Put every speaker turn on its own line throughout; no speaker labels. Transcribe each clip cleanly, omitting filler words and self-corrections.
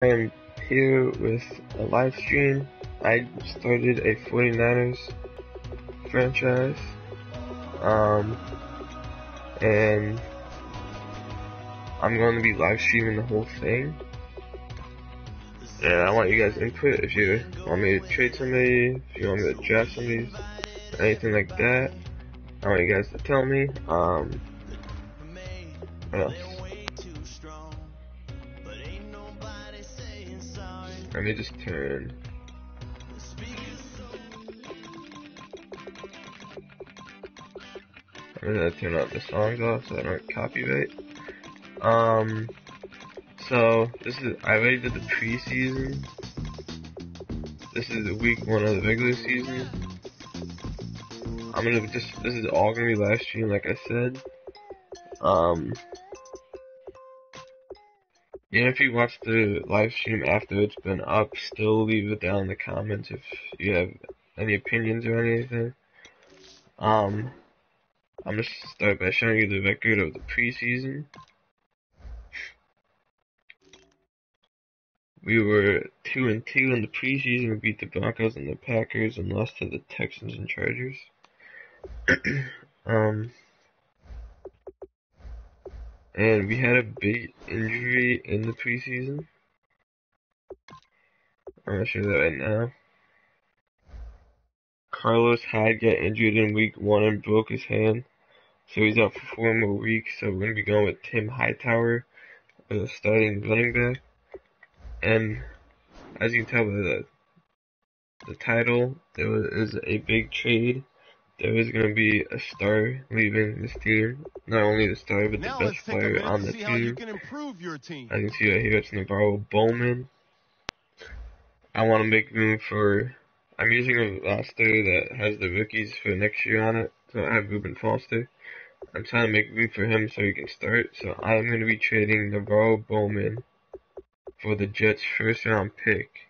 I am here with a live stream. I started a 49ers franchise, um, and I'm going to be live streaming the whole thing. And I want you guys' input if you want me to trade somebody, if you want me to draft somebody, anything like that. I want you guys to tell me. What else? Let me just turn. I'm gonna turn all the songs off so I don't copyright. So I already did the preseason. This is week 1 of the regular season. This is all gonna be live stream, like I said. If you watch the live stream after it's been up, still leave it down in the comments if you have any opinions or anything. I'm gonna start by showing you the record of the preseason. We were 2-2 in the preseason. We beat the Broncos and the Packers and lost to the Texans and Chargers. And we had a big injury in the preseason. I'm gonna show that right now. Carlos Hyde got injured in week 1 and broke his hand, so he's out for 4 more weeks. So we're gonna be going with Tim Hightower as a starting running back. And as you can tell by the title, there is a big trade. There is going to be a star leaving this team. Not only the star, but the best player on the team. As you can see right here, it's Navarro Bowman. I want to make room for... I'm using a roster that has the rookies for next year on it. So I have Reuben Foster. I'm trying to make room for him so he can start. So I'm going to be trading Navarro Bowman for the Jets' first round pick.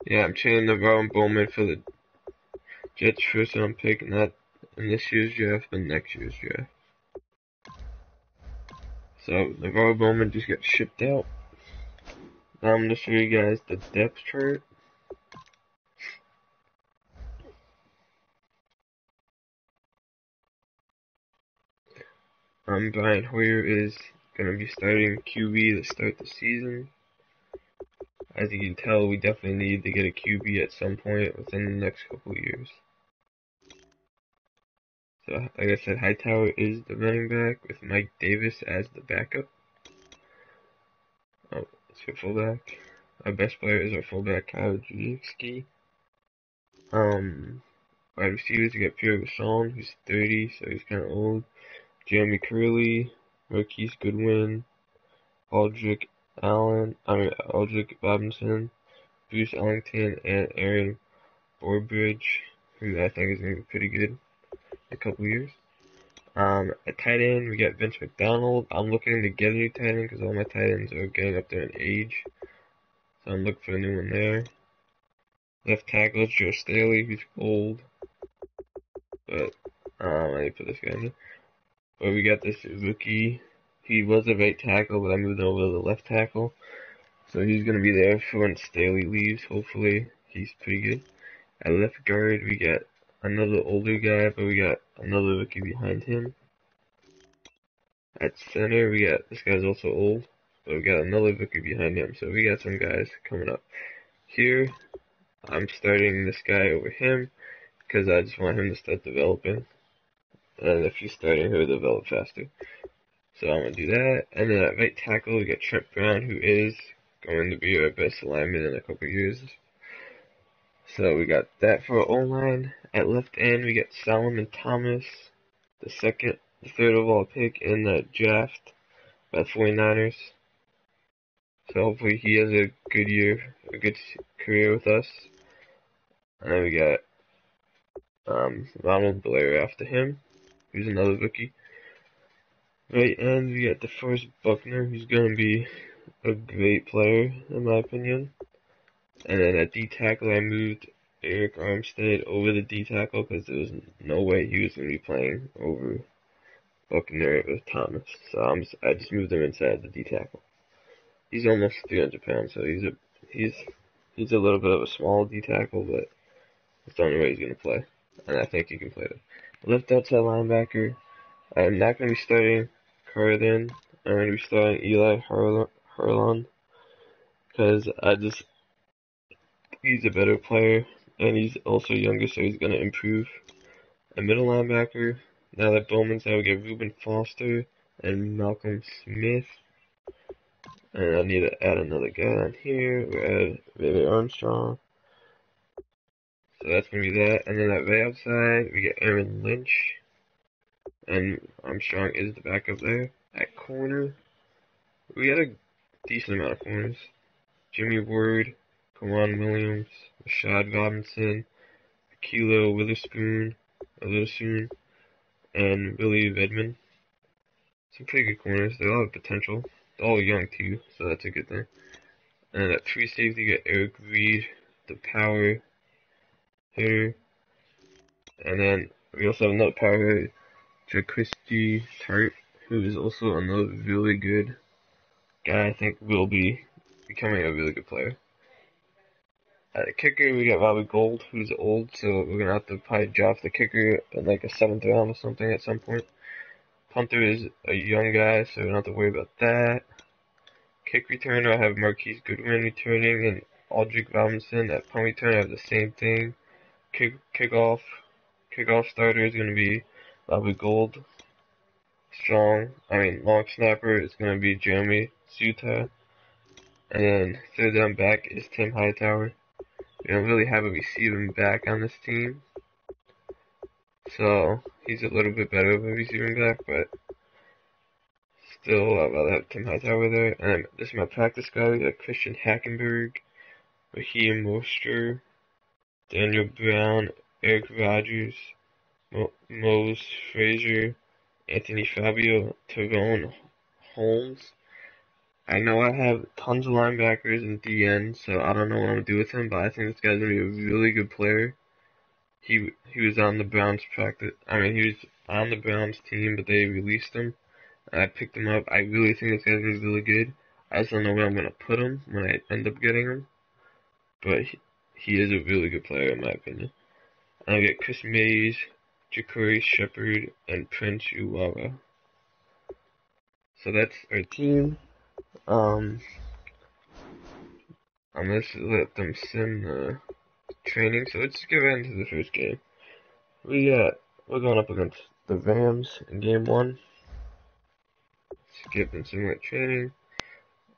Yeah, I'm trading Navarro Bowman for the Jets' first round pick, not in this year's draft, but next year's draft. So Navarro Bowman just got shipped out. Now I'm gonna show you guys the depth chart. Brian Hoyer is gonna be starting QB to start the season. As you can tell, we definitely need to get a QB at some point within the next couple of years. So, like I said, Hightower is the running back with Mike Davis as the backup. Oh, it's your fullback. Our best player is our fullback, Kyle Juszczyk. Wide receivers, we got Pierre Garçon, who's 30, so he's kind of old. Jeremy Curley, Marquise Goodwin, Aldrich Robinson, Bruce Ellington, and Aaron Borbridge, who I think is going to be pretty good in a couple years. At tight end, we got Vince McDonald. I'm looking to get a new tight end because all my tight ends are getting up there in age. So I'm looking for a new one there. Left tackle, Joe Staley, who's old. But, I need to put this guy in. But we got this rookie. He was a right tackle, but I moved him over to the left tackle. So he's going to be there for when Staley leaves, hopefully. He's pretty good. At left guard, we got another older guy, but we got another rookie behind him. At center, we got, this guy's also old, but we got another rookie behind him. So we got some guys coming up. Here, I'm starting this guy over him, because I just want him to start developing. And if he's starting, he'll develop faster. So I'm going to do that. And then at right tackle, we got Trent Brown, who is going to be our best lineman in a couple years. So we got that for our O-line. At left end, we got Solomon Thomas, the third overall pick in the draft by the 49ers. So hopefully he has a good year, a good career with us. And then we got Ronald Blair after him, who's another rookie. Right end, we got DeForest Buckner, who's going to be a great player, in my opinion. And then at D-tackle, I moved Eric Armstead over the D-tackle because there was no way he was going to be playing over Buckner with Thomas. So I just moved him inside the D tackle. He's almost 300 pounds, so he's a little bit of a small D tackle, but it's the only way he's gonna play, and I think he can play it. Left outside linebacker. I'm not gonna be starting Carden. I'm gonna be starting Eli Harlon because he's a better player, and he's also younger, so he's gonna improve. A middle linebacker. Now that Bowman's out, we get Reuben Foster and Malcolm Smith. And I need to add another guy on here. We add Ray Armstrong. So that's going to be that. And then at right outside, we get Aaron Lynch. And Armstrong is the backup there. At corner, we got a decent amount of corners. Jimmy Ward, Kawan Williams, Rashad Robinson, Kilo Witherspoon, and Willie Redmond. Some pretty good corners. They all have potential. They're all young too, so that's a good thing. And at free safety, you get Eric Reed, the power hitter. And then we also have another power hitter, Jaquisti Tart, who is also another really good guy. I think will be becoming a really good player. At the kicker, we got Robbie Gould, who's old, so we're gonna have to probably draft the kicker in like a 7th round or something at some point. Punter is a young guy, so we don't have to worry about that. Kick returner, I have Marquise Goodwin returning, and Aldrich Robinson. At punt return, I have the same thing. Kickoff starter is going to be Robbie Gould. Long snapper is going to be Jeremy Suta. And then third down back is Tim Hightower. We don't really have a receiving back on this team, so he's a little bit better of a receiving back, but still, I'd rather have Tim Hightower there. And this is my practice guy. We got Christian Hackenberg, Raheem Mostert, Daniel Brown, Eric Rogers, Mose Frazier, Anthony Fabio, Tyrone Holmes. I know I have tons of linebackers and DN, so I don't know what I'm gonna do with him, but I think this guy's gonna be a really good player. He was on the Browns he was on the Browns team, but they released him. I picked him up. I really think this guy's gonna be really good. I just don't know where I'm gonna put him when I end up getting him, but he is a really good player in my opinion. And I get Chris Mays, Ja'Cory Shepherd, and Prince Uwara. So that's our team. I'm gonna let them send the training. So let's get right into the first game. We're going up against the Rams in game 1. Skip and simulate training.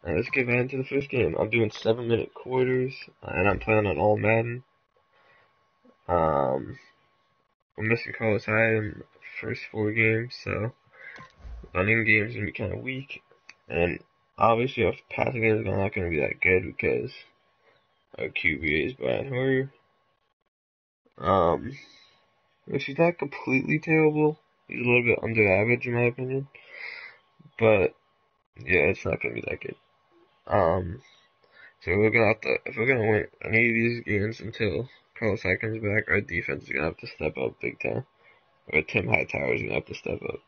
Let's get right into the first game. I'm doing 7-minute quarters, and I'm playing on all Madden. We're missing Carlos Hyde in the first 4 games, so running game's gonna be kind of weak. And obviously, our passing game is not gonna be that good because our QB is Brian Hoyer. Which is not completely terrible. He's a little bit under average in my opinion, but yeah, it's not gonna be that good. So we're gonna have to, if we're gonna win any of these games until Carlos Hyde comes back, our defense is gonna have to step up big time. Or Tim Hightower is gonna have to step up.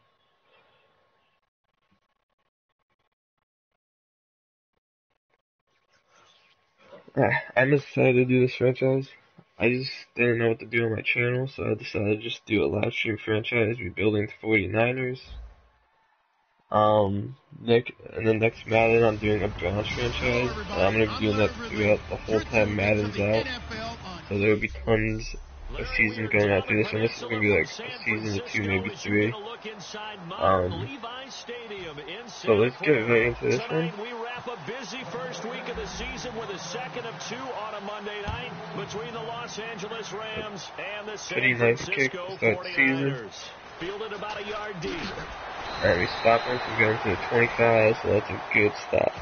I'm excited to do this franchise. I just didn't know what to do on my channel, so I decided to just do a live stream franchise rebuilding the 49ers. And then next Madden, I'm doing a Browns franchise, and I'm gonna be doing that throughout the whole time Madden's out. So there will be tons of seasons going out through this, and this is gonna be like a season or 2, maybe 3. So let's get right into this one.
A busy first week of the season with a second of 2 on a Monday night between the Los Angeles Rams and the San Francisco 49ers. Fielded about a yard deep.
Alright, we stop once we go into the 25, so that's a good stop.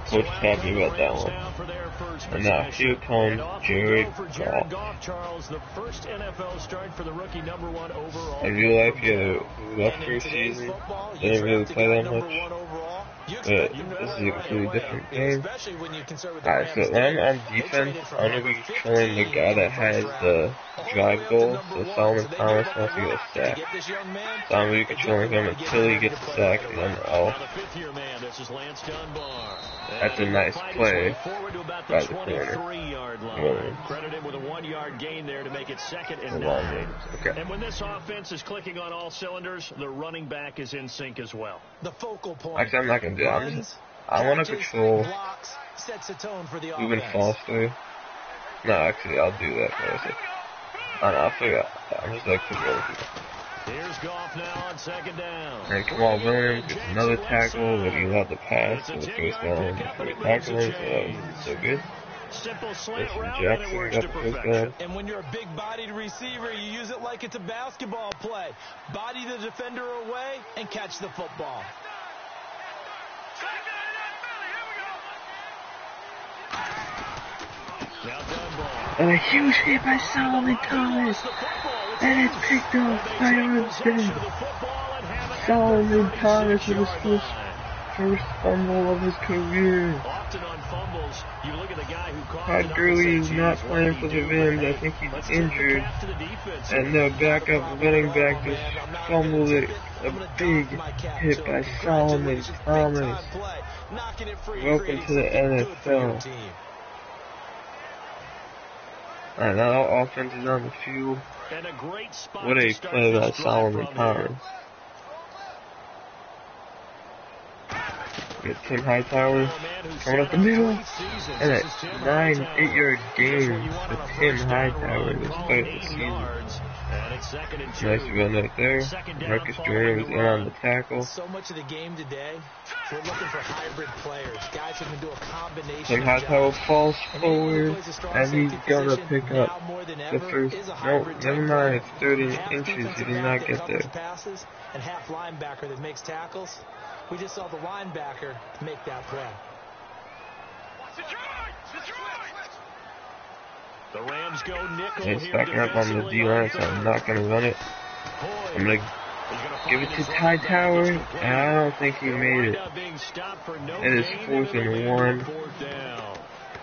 Coach happy about that one. And now here comes Jared Goff.
Charles, the first NFL start for the rookie #1 overall.
In real life, he had a rough first season. Didn't really play that much. But this is a completely different game. Alright, so when I'm on defense, I'm going to be controlling the guy that has the drive goal. So Solomon Thomas wants to get a sack. So I'm going to be controlling him until he gets a sack, and then I'll... That's a nice play by the corner.
Credited with a 1-yard gain there to make it 2nd and 9.
Okay.
And when this offense is clicking on all cylinders, the running back is in sync as well.
The focal point.
Actually, I'm not going to do it. I want to control Ruben Foster. No, actually, I'll do that. I don't know, I'll figure it out. I'm just like controlling people.
Here's Goff now on 2nd down.
And Kamal Williams gets another tackle, but he allowed the pass for the first down before he tackled him, so that was so good.
Simple slant route,
Jackson
and it works
got
to
the first
perfection.
down.
And when you're a big-bodied receiver, you use it like it's a basketball play. Body the defender away and catch the football.
And a huge hit by Solomon Thomas. And it's picked up by Rugby. Solomon Thomas with his first fumble of his career.
Often on fumbles, you look at the guy who caught
Todd Gurley is not playing for the Rams. I think he's injured. And the backup running back just fumbled it. A big hit by Solomon Thomas. Welcome to the NFL. Alright, now our offense is on the field. What a play by Solomon Thomas. We got Tim Hightower coming up the middle. And a 8-yard gain for Tim Hightower to start the season. Nice run right there. Marcus Joyner was in on the tackle.
So much of the game today, we're looking for hybrid players, guys who can do a combination.
Tim Hightower falls forward, and he's gonna pick up the first. No, never mind. It's 30 inches. He did not get there.
Passes and half linebacker that makes tackles. We just saw the linebacker make that play.
The Rams go nickel
It's
here
backing up on the D-line, so I'm not going to run it. I'm going to give it to Hightower, and I don't think he made it. It is 4th and 1.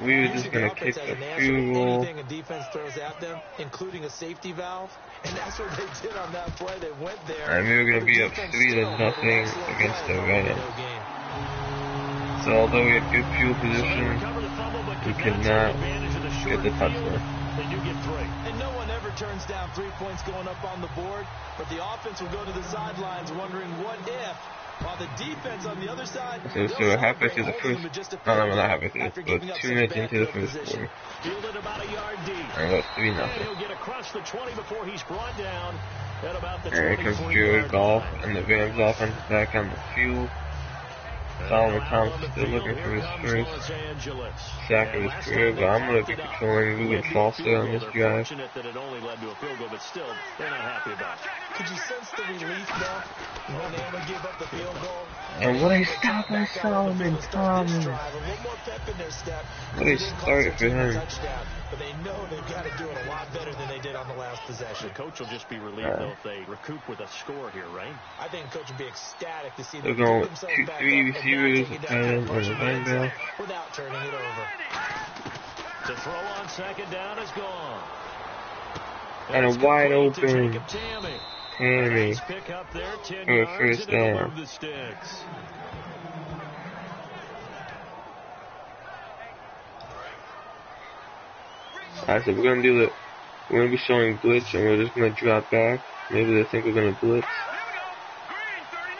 We were just going to kick the field goal.
Anything a defense throws at them, including a safety valve, and that's what they did on that play. They went there.
And we were going to be up 3-0 against the Rams. So although we had good field position, we could not get the touchdown.
They do get 3.
And no one ever turns down 3 points going up on the board, but the offense will go to the sidelines wondering what if, while the defense on the other side...
So halfway through the first... No, not halfway through. But 2 minutes into the first quarter.
Fielded about a yard deep.
And that's 3-0.
He'll get across the 20 before he's brought down at about the 20.
And here comes Jared Goff, and the Rams offense is back on the field. Solomon Thomas is still looking for his first sack of his career, but I'm going to be controlling Ruben Foster on this drive.
That it only led to a field goal, but still, they're not happy about it.
Could you sense the relief, though, when they would give up the field goal?
And what a stop by Solomon Thomas. What a start for him.
But they know they've got to do it a lot better than they did on the last possession.
The coach will just be relieved, though, if they recoup with a score here, right?
I think the coach would be ecstatic to see
them
pick
go
themselves back
3
up
receivers,
and
a tight end, and a running back.
without turning it over.
The throw on 2nd down is gone.
And a wide open Tammy
Nice pick up there, 10
for a
yards,
first
and it'll
down.
move the sticks.
Alright, so we're gonna do the. We're gonna be showing blitz, and we're just gonna drop back. Maybe they think we're gonna blitz.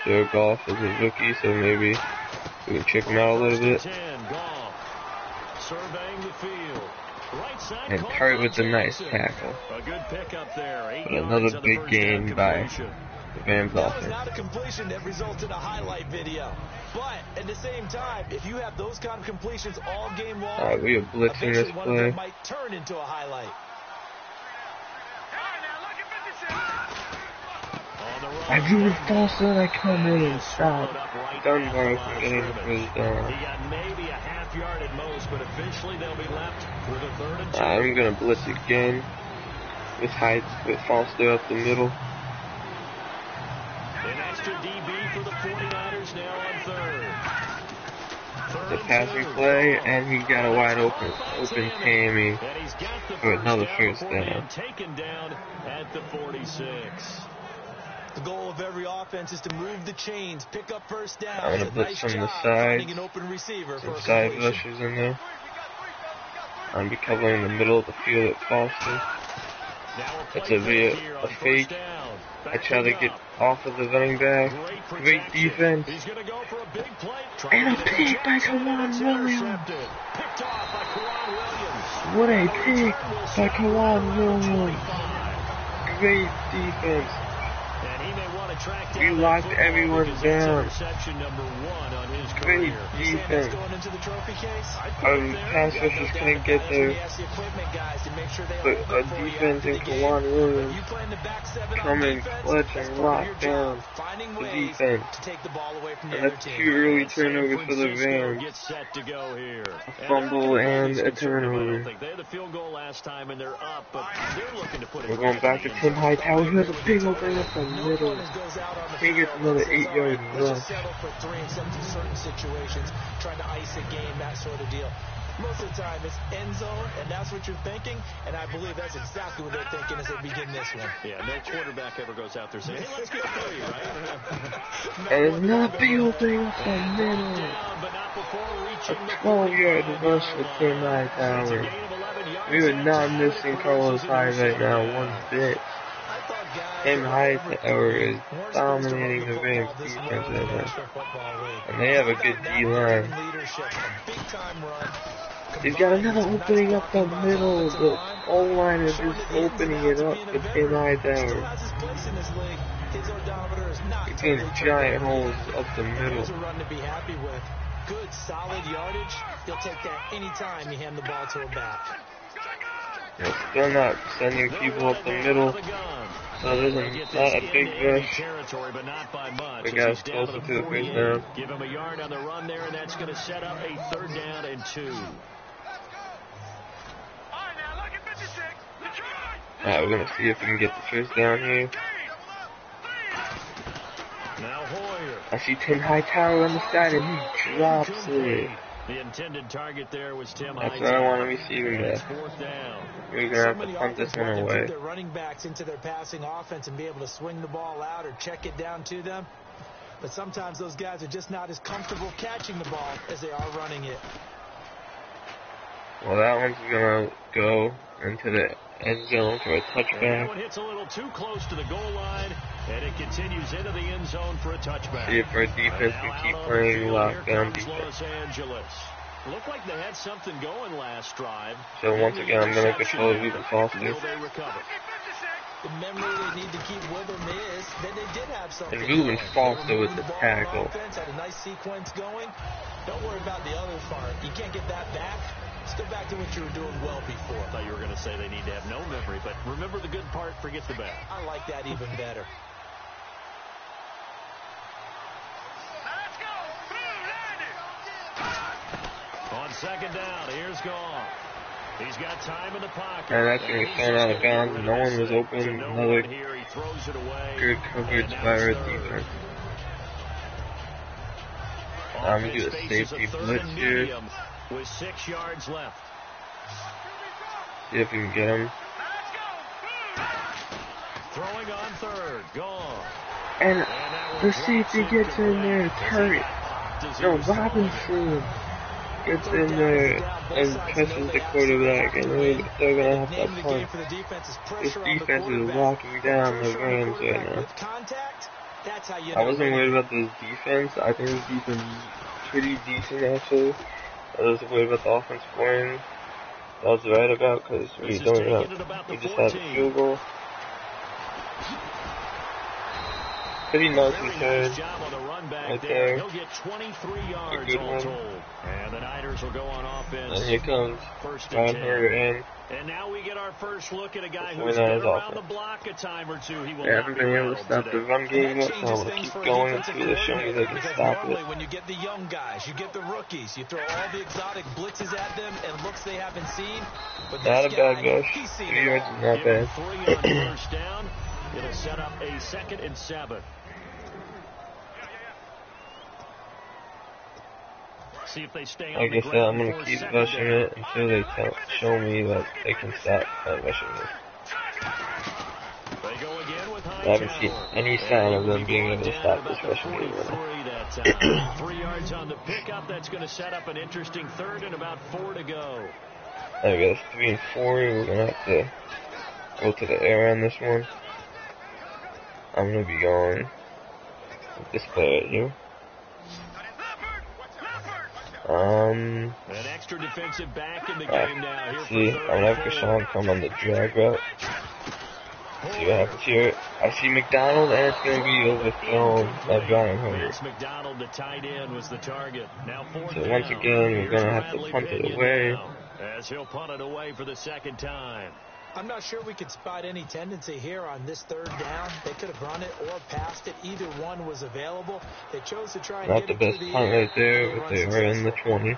Jared Goff is a rookie, so maybe we can check him out a little bit.
10, Goff surveying the field. Right side,
And Curry with a nice tackle.
A good pick up there. 8
But
yards
another
on the
big
first
gain
down
by
completion.
the Rams
That was
offense.
not a completion that resulted in a highlight video. But at the same time, if you have those kind of completions all game long,
Alright, we are blitzing this
eventually one of them
play.
might turn into a highlight.
I drew a false and I come in and stop Dunbar from getting the first down.
He got maybe a half yard at most, but eventually they'll be left with a 3rd and 2.
I'm gonna blitz again with Foster up the middle.
extra DB for the 49ers now on third.
The passing play, and he got a wide open Tammy for another first down.
Taken down at the 46.
The goal of every offense is to move the chains, pick up first down.
I'm going to put some of the sides, some side rushes in there. I'm be covering the middle of the field at Foster. That's a fake. I try to get off of the running back. Great defense. And a pick by Kawan Williams. What a pick by Kawan Williams. Great defense. We locked everyone down. Great defense. Our pass rushers couldn't get there. But our defense and Kawan Williams come in clutch and lock down the defense. And that's 2 early turnovers for the Rams. A fumble and a turnover. We're going back to Tim Hightower, who has a big opening up the middle. He gets another 8-yard rush.
Trying to ice a game, that sort of deal. Most of the time, it's end zone, and that's what you're thinking, and I believe that's exactly what they're thinking as they begin this one.
Yeah, no quarterback ever goes out there saying, hey, let's get 3, right?
And it's not big opening up the middle. A 12-yard rush for Tim Hightower. We are not missing Carlos Hyde right now one bit. Tim Hightower is dominating the Rams defense right now. And they have a good D-line. He's got another opening up the middle. The O-line is just opening it up for Tim Hightower. He's getting giant holes up the middle.
Good, solid yardage. He'll take that anytime you hand the ball to a back.
They're still not sending people up the middle. So there's not a big rush. The guy's closer to the first down.
Give him a yard on the run there, and that's going to set up a 3rd down and 2.
Alright, we're going to see if we can get the first down here.
Now Hoyer.
I see Tim Hightower on the side, and he drops it.
The intended target there was Tim
That's
Hightower.
what I want to receive him there.
4th down.
We're going to have to punt this one away.
Their running backs into their passing offense and be able to swing the ball out or check it down to them. But sometimes those guys are just not as comfortable catching the ball as they are running it.
Well, that one's going to go into the end zone for a touchback.
That one hits a little too close to the goal line, and it continues into the end zone for a touchback.
See if our defense can keep playing lockdown defense.
Los Angeles. Looked like they had something going last drive.
So once again, I'm going to control it even Foster.
The memory they need to keep with them is that they did have something.
And Ruben Foster with the tackle.
Had a nice sequence going. Don't worry about the other part. You can't get that back. Let's go back to what you were doing well before.
I thought you were going to say they need to have no memory, but remember the good part, forget the bad.
I like that even better.
On 2nd down, here's Goff. He's got time in the pocket.
And that's going to be thrown out of bounds. No one was open. Another good coverage by our defense. I'm going to do a safety blitz here.
With 6 yards left.
See if we can get him.
Throwing on 3rd. Gone.
And the safety gets in there. Curry. No, Robinson gets in there and presses the quarterback. And they're going to have to punt. This defense is locking down the Rams right now. I wasn't worried about this defense. I think this defense is pretty decent, actually. I was worried about the offense scoring. I was right about because we don't have. We just had a field goal. Pretty nice return right there.
He'll get 23 yards
a good
all
one.
told. And the Niners will go on offense.
And here comes Ryan Hurter in.
And now we get our first look at a guy
Before
who's
that
been
is
around
offense.
the block a time or two. He will
They haven't been able to stop the run game yet, so I'm going to keep going until they show me they can stop it.
When you get the young guys, you get the rookies, you throw all the exotic blitzes at them and looks they haven't seen. But
not a bad rush. 3 yards is not bad.
It'll set up a 2nd and 7. See if they stay on
like
the
I said, I'm
ground
gonna
for
keep
second
rushing
down.
it until they show me that they can stop rushing it.
They go again with
I haven't seen any sign of them being able to stop this rushing game right
3 yards on the pickup. That's going to set up an interesting third and about 4 to go.
There we go, it's 3 and 4. We're gonna have to go to the air on this one. I'm gonna be going with this play right here.
An extra defensive back in the game now. Here
See, I'm gonna have Kashawn come on the drag route. See what happens here. I see McDonald, and it's gonna be overthrown by Brian Hoyer.
McDonald, the tight end, was the target. Now
So once again, we're gonna have to punt it away.
As he'll punt it away for the second time.
I'm not sure we could spot any tendency here on this third down. They could have run it or passed it. Either one was available. They chose to try and
Not the best punt right there, but they were in the 20.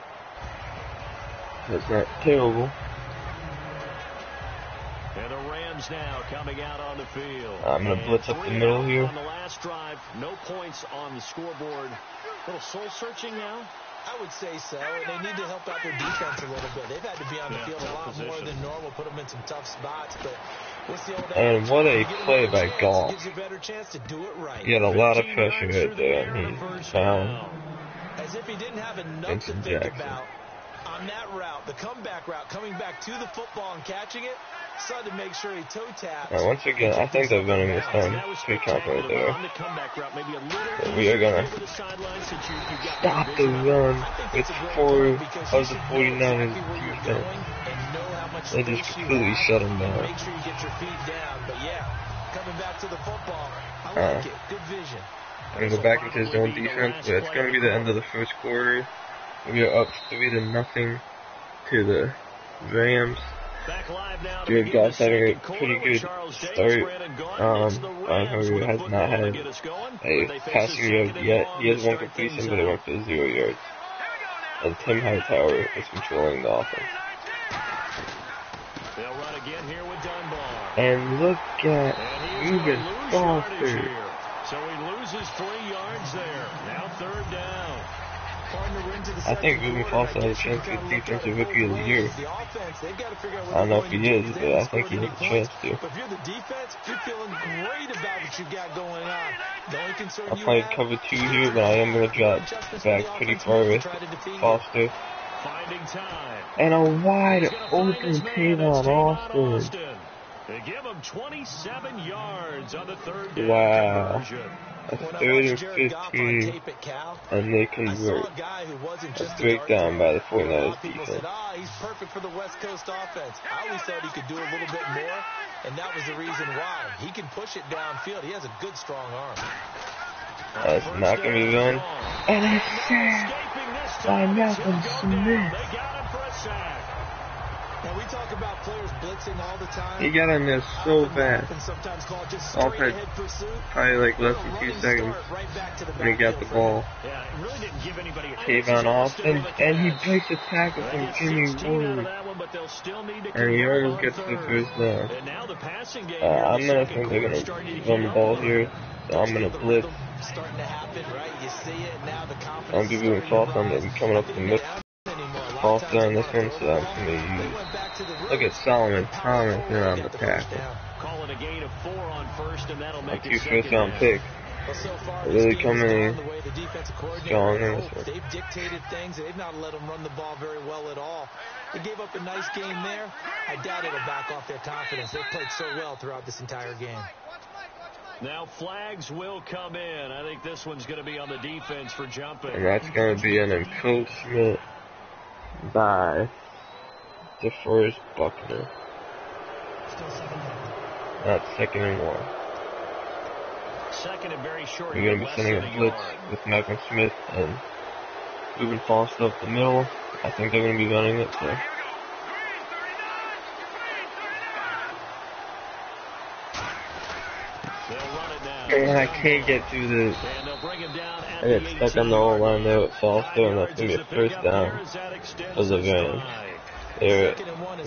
That's not terrible.
And the Rams now coming out on the field.
I'm going to blitz up the middle here.
On the last drive, no points on the scoreboard. A little soul-searching now.
I would say so, and they need to help out their defense a little bit. They've had to be on the field a lot more than normal, put them in some tough spots. But what's the old
and what a play by Goff.
Gives you a better chance to do it right.
He had a lot of pressure right there, and he found
as if he didn't have enough to think about on that route, the comeback route, coming back to the football and catching it. Decided to make sure he toe taps.
Now, once again, I think they're running this time. Pretty confident there. But we are gonna stop the run with 4 of the 49ers defense. They just completely shut him down.
Make sure you get your feet down. But yeah, coming back to the football, I like it. Good vision.
I'm gonna go back into his own defense, but it's gonna be the end of the first quarter. We are up 3-0 to the Rams. Jared Goff's having a pretty good start. Brian Hoyer has not had a passing yard yet. He has one completion, but it went for 0 yards. And Tim Hightower is controlling the offense. And look at Ruben Foster.
So he loses 3 yards there. Now third down.
I think Ruben Foster has a chance to get Defensive Rookie of the Year. I don't know if he is, but I think he has a chance to.
If you're the defense, you're feeling great about what you've got going on. The only concern
I'll probably cover 2 here, but I am going to drop back pretty far with Foster. And a wide open Tavon Austin.
They give him 27 yards on the third down.
Wow. A 3rd and 15, and they convert. A breakdown by the 49ers defense.
He's perfect for the West Coast offense. I always thought he could do a little bit more, and that was the reason why. He can push it downfield. He has a good, strong arm.
That's not going to be run. And a sack by Malcolm Smith.
They got him for a sack.
And we talk about players blitzing all the time.
He got in there so fast. Probably like less than 2 seconds when he got the ball. Tavon Austin, and he breaks a tackle from Jimmy Ward. And he almost gets the first down. I'm going to think they're going to run the ball here, so I'm going to blitz. I'm giving Foster on them coming up the middle. Foster on this one, so I'm going to use. Look at Solomon Thomas in on the tackle. My 2 first-round picks. Really coming strong in this one.
They've dictated things. They've not let them run the ball very well at all. They gave up a nice game there. I doubt it'll back off their confidence. They've played so well throughout this entire game.
Now flags will come in. I think this one's going to be on the defense for jumping.
And that's going to be an encroachment by DeForest Buckner. That's 2nd and 1.
Second and very short.
We're going to be sending a blitz with Malcolm Smith and Ruben Foster up the middle. I think they're going to be running it, so. And I can't get through the. I get stuck on the old line there with Foster, and that's going to be a first down for the Rams. They're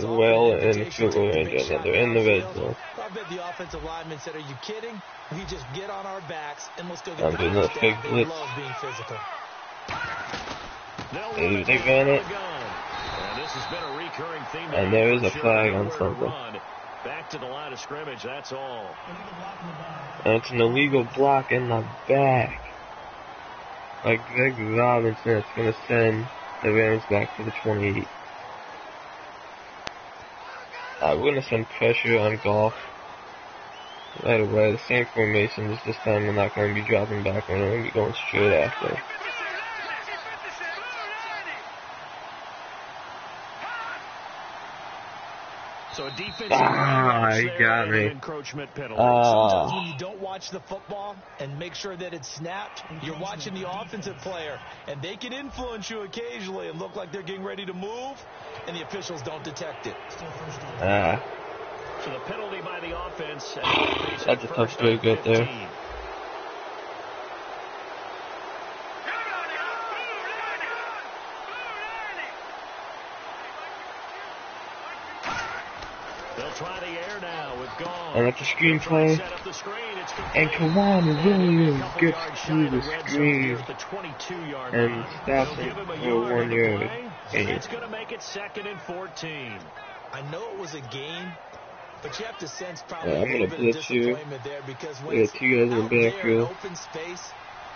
well in field goal range, and they're in the red zone.
I bet the offensive lineman said, "Are you kidding? We just get on our backs and let's go get
I'm doing a fake blitz.
love being physical."
They ran it. And there is a flag on something.
Back to the line of scrimmage, that's all.
And it's an illegal block in the back. Like Greg Robinson, it's going to send the Rams back to the 28. We're going to send pressure on Goff right away. The same formation, just this time we're not going to be dropping back. We're going to be going straight after.
So a defensive
he got me.
Encroachment penalty.
Sometimes when you don't watch the football and make sure that it's snapped, you're watching the offensive player, and they can influence you occasionally and look like they're getting ready to move, and the officials don't detect it.
So the penalty by the offense.
That's a tough break right there.
Try the air now with Goff.
And that's a screenplay. And Kawan Williams gets through the screen and stops it for 1 yard.
It's going to make it 2nd and 14.
I know it was a game, but you have to sense probably
I'm going to blitz here. We got 2 guys in the backfield.
Open space.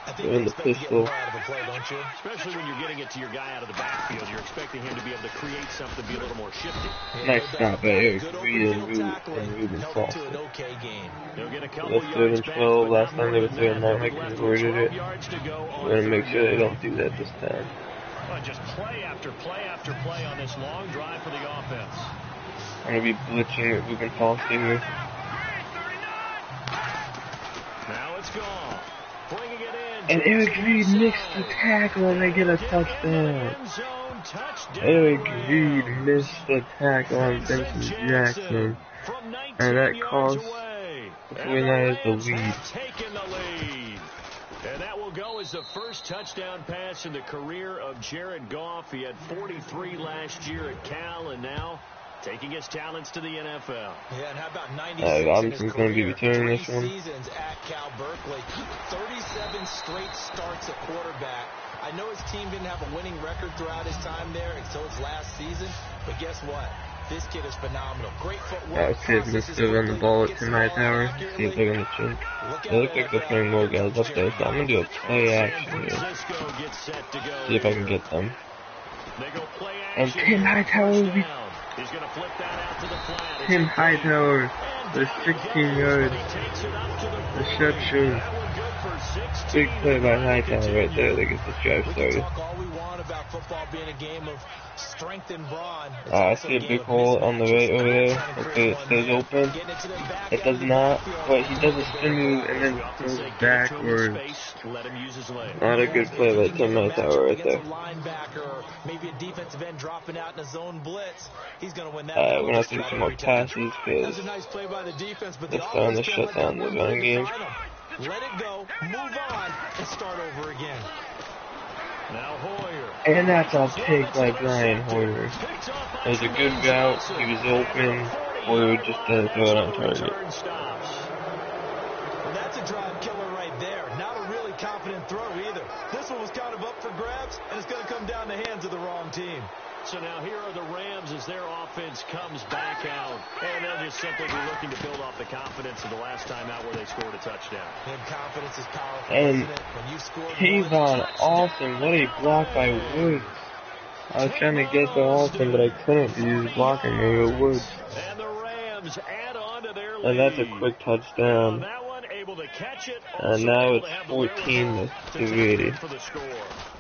I think
they're in the pistol.
Out of a play, don't you?
Especially when you're getting it to your guy out of the backfield. You're expecting him to be able to create something, be a little more shifty.
Nice stop by Eric Reed and Ruben Foster. That's 3rd and 12. Last time they were 3rd and 9, they converted it. We're going to make sure they don't do that this time.
Just play after play after play on this long drive for the offense.
I'm going to be blitzing with Ruben Foster here.
Now it's gone. Bringing it in.
And Eric Reed missed the tackle and they get a touchdown. Eric Reed missed the tackle on Benson Jackson. And that cost the 49ers the lead.
And that will go as the first touchdown pass in the career of Jared Goff. He had 43 last year at Cal, and now taking his talents to the NFL.
Yeah, and how about 96
Robinson's going to be returning this one.
Seasons at Cal Berkeley, 37 straight starts at quarterback. I know his team didn't have a winning record throughout his time there until his last season, but guess what? This kid is phenomenal. Great footwork.
Kid's going to still run the ball at Tim Hightower. See if they're going to change. They look like they're putting more guys up there, so I'm going to do a play action here. See if I can get them. And Tim Hightower Tim Hightower, the 16-yard reception. Big play by Hightower right there that gets this drive started. I see a big hole on the right over there. Hopefully it stays open. It does not, but he does a spin move and then goes backwards. Not a good play by Tim Hightower right there.
Maybe a defensive end dropping out in a zone blitz. He's going to win that.
We're going to have to do some more passes because they're starting to shut down the running game.
Let it go, move on, and start over again.
Now Hoyer.
And that's a pick by Brian Hoyer. It was a good route. He was open. Hoyer just didn't throw it on target.
Well, that's a drive killer right there. Not a really confident throw either. This one was kind of up for grabs, and it's going to come down the hands of the wrong team.
So now here are the Rams as their offense comes back out. And they'll just simply be looking to build off the confidence of the last time out where they scored a touchdown.
And confidence is powerful,
and
isn't it? When you score
Kayvon Austin, what a block by Woods. I was trying to get to Austin, but I couldn't. He was blocking me with Woods.
And the Rams add on to their lead.
And that's a quick touchdown.
Able to catch it,
and now it's 14-3.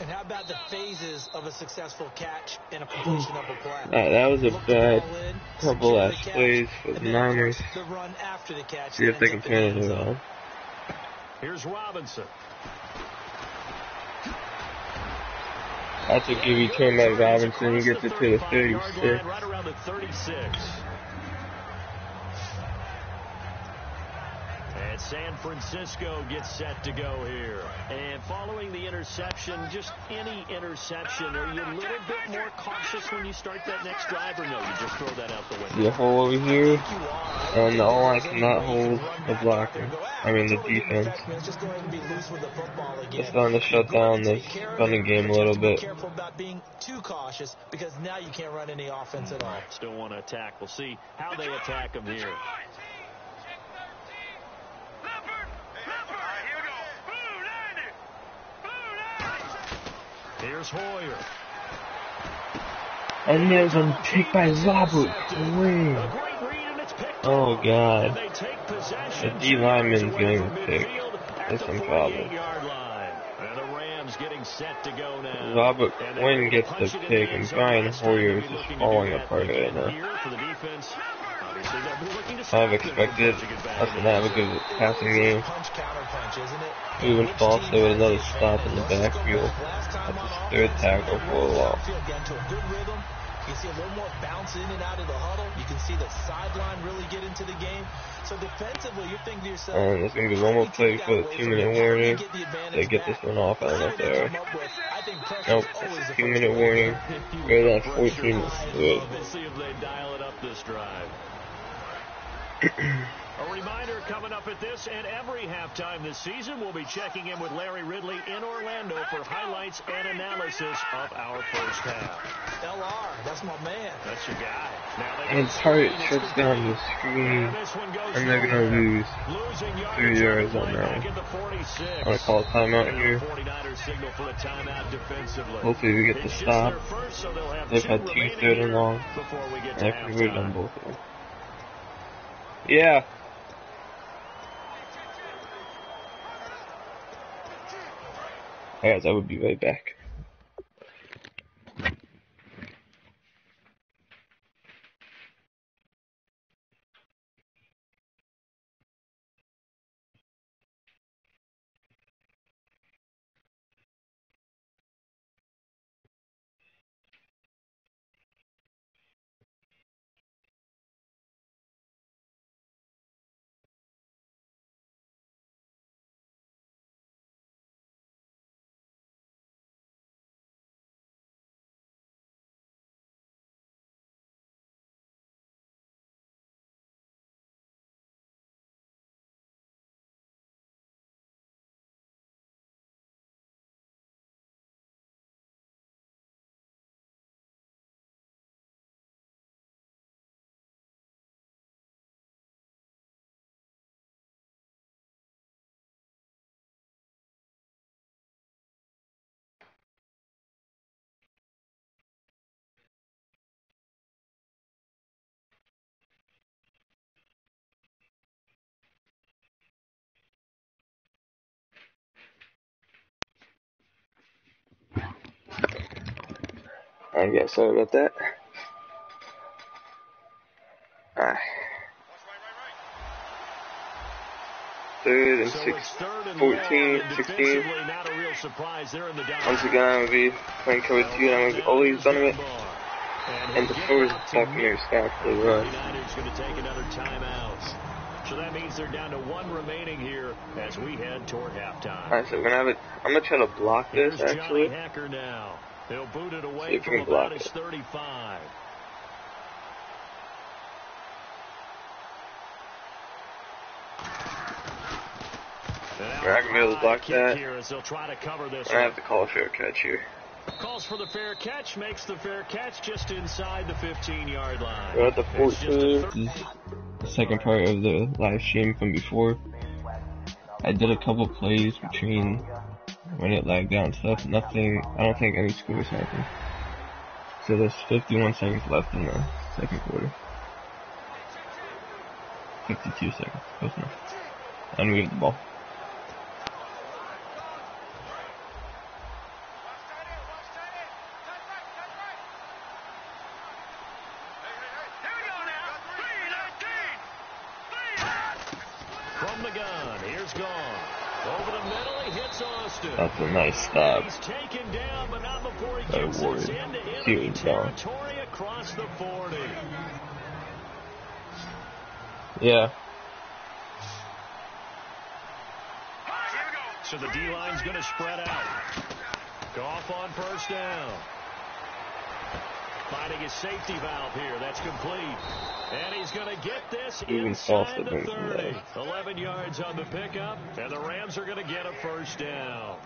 And how about the phases of a successful catch and a completion of a play?
That was a bad couple last plays for the Niners. See if they can turn it around.
Here's Robinson.
That's a good return by Robinson. He gets it to the 36.
Right around the 36. And San Francisco gets set to go here. And following the interception. interception, just any interception, are you a little bit more cautious when you start that next drive, or no, you just throw that out the window?
See a hole over here, and the O-line cannot hold the blocker. I mean the defense. It's starting to shut down this running game a little bit.
Careful about being too cautious, because now you can't run any offense at all.
Still want to attack. We'll see how they attack them here. Here's Hoyer.
And there's a pick by Robert. Oh god. The D lineman's getting a pick. That's some problem. Robert Quinn gets the pick, and Brian Hoyer is just falling apart right now. I've expected us to have a good passing game. Even Foster with another stop in the backfield. That's his third tackle for a while.
You can see a little more bounce in and out of the huddle. You can see the sideline really get into the game. So defensively, you're thinking to yourself,
and there's going to be one more play for the 2-minute warning. They get this one off. I don't know if they are. Nope, it's a 2-minute warning. We're at 14 is good.
We'll see if they dial it up this drive. A reminder coming up at this and every halftime this season, we'll be checking in with Larry Ridley in Orlando for highlights and analysis of our first half.
LR, that's my man.
That's your guy.
And Target shuts down the screen, and they're going to lose 3 yards on that one. I'm going to call a timeout here. Hopefully we get the stop. They've had 2 3rd and long. And I converted on both of them. Yeah. Alright, guys, I will be right back. I guess sorry about that. 3rd and 14, 16. Once again, I'm going to be playing cover 2, and I'm going to be always done it. And the first Buccaneers after the run.
So that means they're down to 1 remaining here as we head toward halftime.
Alright, so we're gonna have it. I'm gonna try to block this actually.
Now. He'll boot it away
see if we can block it.
35.
We're not gonna be able to block that. I have to call a fair catch here.
Calls for the fair catch, makes the fair catch just inside the 15-yard line.
We're at the 14. The second part of the live stream from before. I did a couple plays between when it lagged out and stuff. Nothing, I don't think any scores happened. So there's 51 seconds left in the second quarter. 52 seconds, close enough. And we have the ball.
From the gun, here's gone. Over the middle, he hits Austin.
That's a nice stop.
He's taken down, but not before he
By
gets
Ward.
into enemy territory across the 40.
Yeah.
So the D-line's going to spread out. Goff on first down. Finding his safety valve here. That's complete. And he's going to get this inside the 30. 11 yards on the pickup. And the Rams are going to get a first down.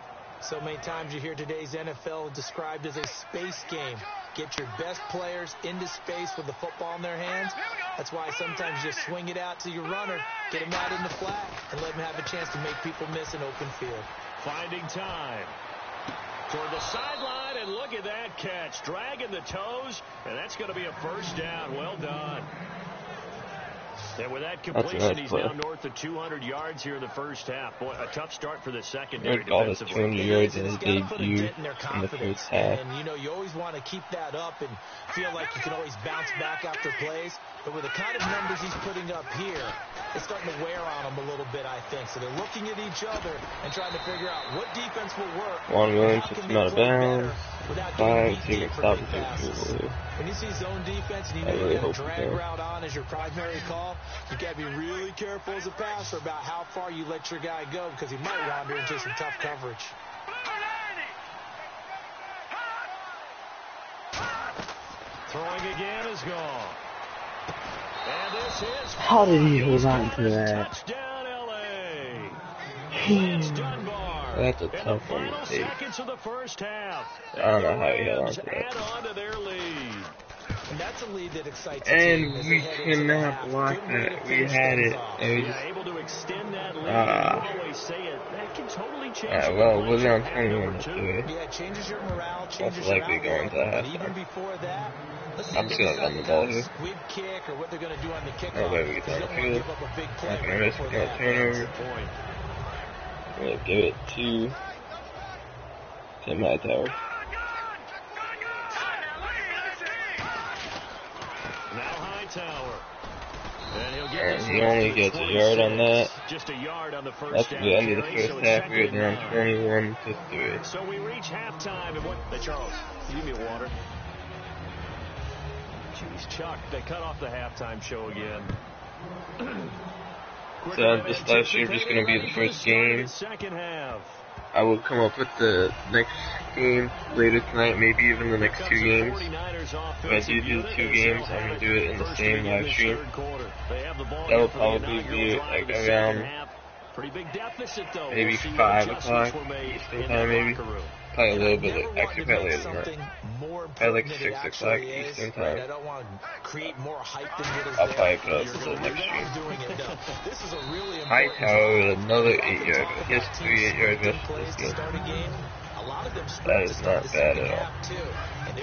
So many times you hear today's NFL described as a space game. Get your best players into space with the football in their hands. That's why sometimes you swing it out to your runner, get him out in the flat, and let him have a chance to make people miss an open field.
Finding time. Toward the sideline, and look at that catch. Dragging the toes, and that's going to be a first down. Well done. And with that completion, he's now north of 200 yards here in the first half. Boy, a tough start for the secondary defensively.
200 yards in his debut in the first half.
And, you know, you always want to keep that up and feel like you can always bounce back after plays. But with the kind of numbers he's putting up here, it's starting to wear on him a little bit, I think. So they're looking at each other and trying to figure out what defense will work.
Juan Williams just come out of bounds. 5, so you can stop him.
When you see zone defense and you know you have a drag route on as your primary call, you got to be really careful as a passer about how far you let your guy go because he might wander into some tough coverage.
Throwing again is gone. And this is
how did he hold on to that?
Touchdown, LA. It's Dunbar.
That's a tough one to take.
Seconds of the first half.
I don't know how he held on to that.
Add on to their lead.
And that's a lead that excites
and we cannot block that. We had it. And we just,
able to extend that lead. You always say it. That can totally change.
Well, we're on 21 to it.
Yeah, it changes your morale, changes
your likely going to halftime.
Even before that,
I'm just going to run the ball here.
Squib kick or what they're going to do on the kickoff.
Oh, wait, we get down the field. Not going to risk a turnover. We're going to give it to Tim Hightower. And he only gets a yard on that.
Just a yard on the first.
That's the end of the first half. We're down 21-3.
So we reach halftime, and what? Hey, Charles, give me a water. Jeez, Chuck, they cut off the halftime show again.
So this last year just going to be the first game.
Second half.
I will come up with the next game later tonight, maybe even the next 2 games. If I do the 2 games, I'm going to do it in the same live stream. That will probably be like around maybe 5 o'clock Eastern time, maybe. Probably a little bit, actually probably later than that. Probably like 6 o'clock Eastern time. I'll probably put up the next stream. Hightower with another 8-yard, his 3 8-yard rush for this game. That is not bad at all.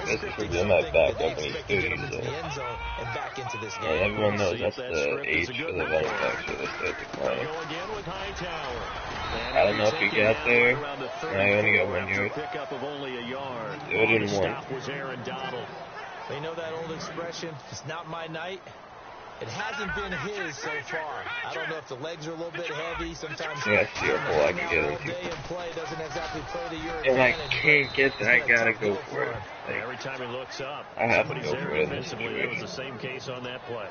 Especially they might back up when he's 30 years old. And everyone knows that's the age for the running backs where they start declining. I don't know if he got there, and I only got 1 yard. It would have been 1.
They know that old expression, it's not my night. It hasn't been his so far. I don't know if the legs are a little bit heavy. Sometimes
that's fearful. I can get into. And I can't get that. I gotta go for it. Like,
every time he looks up,
I have to go for it.
It was the same case on that play.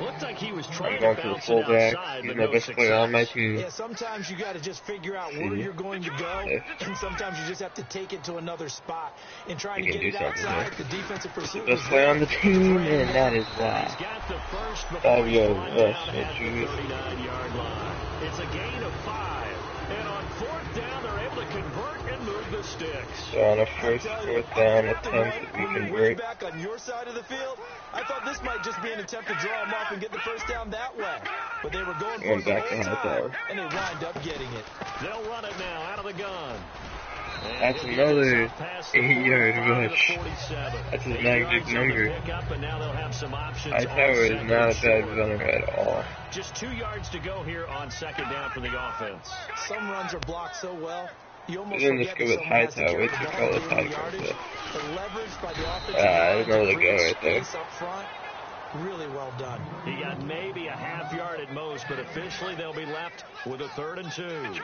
Looked like he was trying
I'm going to the fullback. He's my best player on my team.
Yeah, sometimes you got to just figure out where you're going to go, and sometimes you just have to take it to another spot. And trying to get it outside, the defensive pursuit.
Best player on the team, and that is why. 5 yards rush.
It's a gain of 5, and on 4th down, they're able to convert and move the sticks.
So on a 4th down attempt, we convert.
Back on your side of the field, I thought this might just be an attempt to draw them off and get the first down that way. But they were going for it the whole time, and they wind up getting it. They'll run it now out of the gun.
That's another 8-yard rush. That's his magic number. Hightower is not a bad runner at all.
Just 2 yards to go here on 2nd down for the offense. Some runs are blocked so well, you almost
forget that someone has to carry the ball in yardage. The leverage by the offensive line to create space up front. Really well done. He got maybe a half yard at most, but officially they'll be left with a 3rd and 2.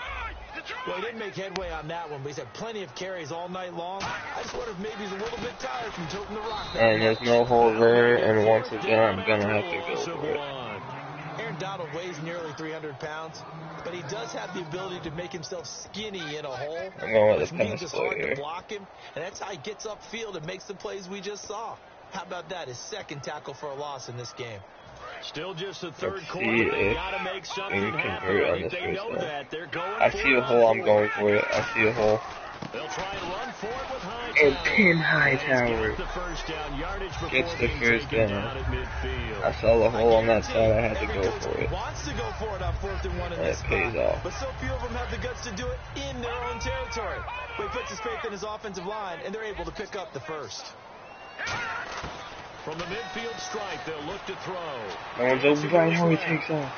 Well, he didn't make headway on that one, but he's had plenty of carries all night long. I just wonder if maybe he's a little bit tired from toting the rock. And there's no hole there, and once again, I'm going to have to go for it.
Donald weighs nearly 300 pounds, but he does have the ability to make himself skinny in a hole,
I'm going with
which
the
means
pass
it's
play
hard
here.
to block him, and that's how he gets upfield and makes the plays we just saw. How about that? His second tackle for a loss in this game.
Still just the third
Let's
quarter.
see
They
if
got to make
we
something
can
happen.
convert
I
on
think
this
they
first
know
down.
that. They're going
I
for
see
it
a
on
hole, I'm
fourth.
going for it. I see a hole.
They'll try and run for it with
And
Hightower.
Tim
And
Hightower
he's got the first down yardage before
gets the
being
first
taken
down.
down at midfield.
I saw the hole on that side. I had to
Every
go
coach
for it.
wants to go for it on 4th and 1 in
And
this
it pays
spot,
off.
but so few of them have the guts to do it in their own territory. But he puts his faith in his offensive line, and they're able to pick up the first.
From the midfield stripe, they'll look to throw.
No one's open by him. He takes off.